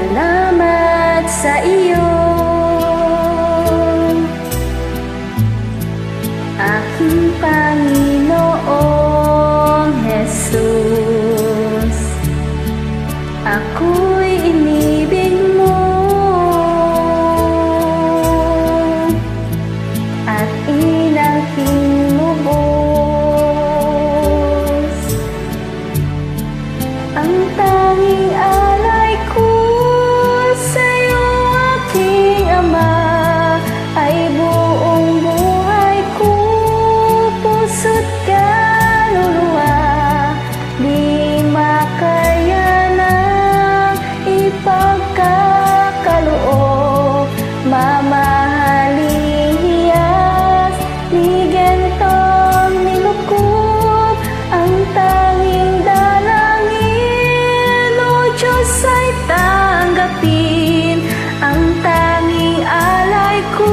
Salamat sa iyo, aking Panginoong Jesus. Ako'y inibig mo at inangking lubos. Ang tanging alay ko sa'yo, aking Ama, ay buong buhay ko, puso't kaluluwa. Di makayanang ipagkakaloob, mamahaling hiyas, ni gentong nilukob. Ang tanging dalangin, O Diyos, ay tanggapin. Ang tanging alay ko,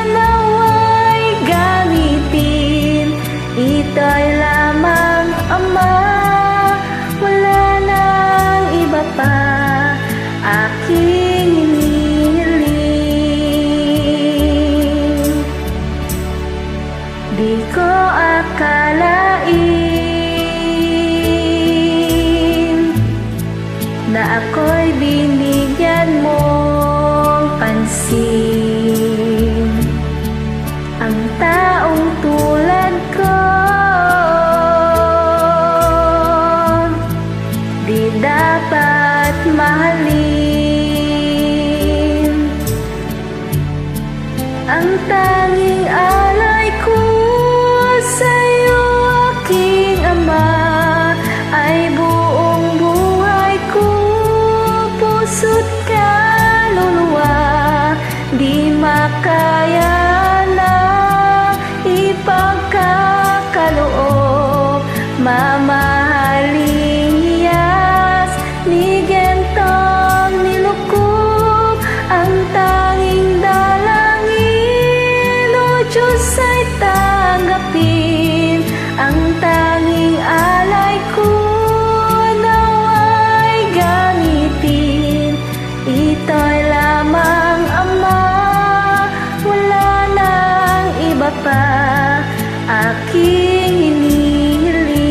nawa'y gamitin. Ito'y lamang, Ama, wala nang iba pa aking hinihiling. Di ko akalain na ako'y binigyan mong pansin. Ang taong tulad ko, di dapat mahalin. Ang tanging alay ko sa'yo, aking Ama, ay buong buhay ko, puso't kaluluwa. Di makaya na ipagkakaloob, mamahaling hiyas, ni gentong nilukob. Ang tanging dalangin, O Diyos, ay tanggapin. Ang tanging alay ko, nawa'y gamitin. Ito'y lamang, Ama, wala nang iba pa aking hinihiling.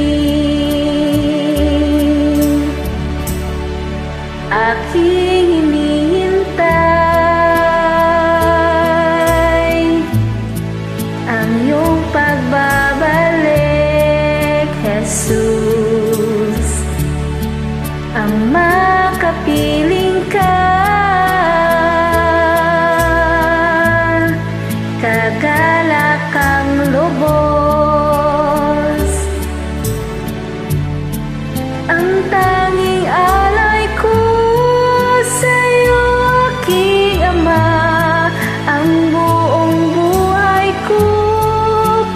Aking hinihintay ang iyong pagbabalik, Jesus. Ang makapiling ka, kagalakang lubos. Ang tanging alay ko sa'yo, aking Ama, ang buong buhay ko,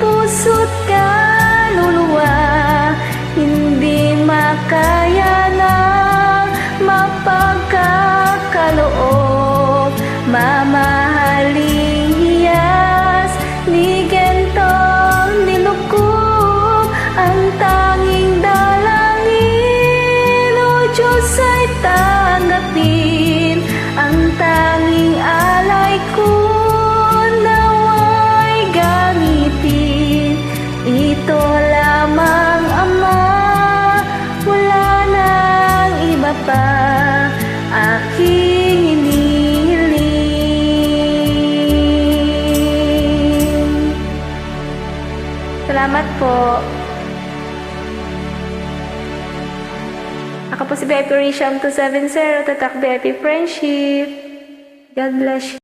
puso't kaluluwa. Hindi makaya na mapagkakaloob, mamahaling hiyas, ni gentong nilukob. Ang tanging dalangin, O Diyos, ay tanggapin. Ang tanging alay ko, nawa'y gamitin. Ito lamang, Ama, wala nang iba pa aking hinihiling. Salamat po. Ako po si VIP Risham 270, Tatak VIP Friendship. God bless you.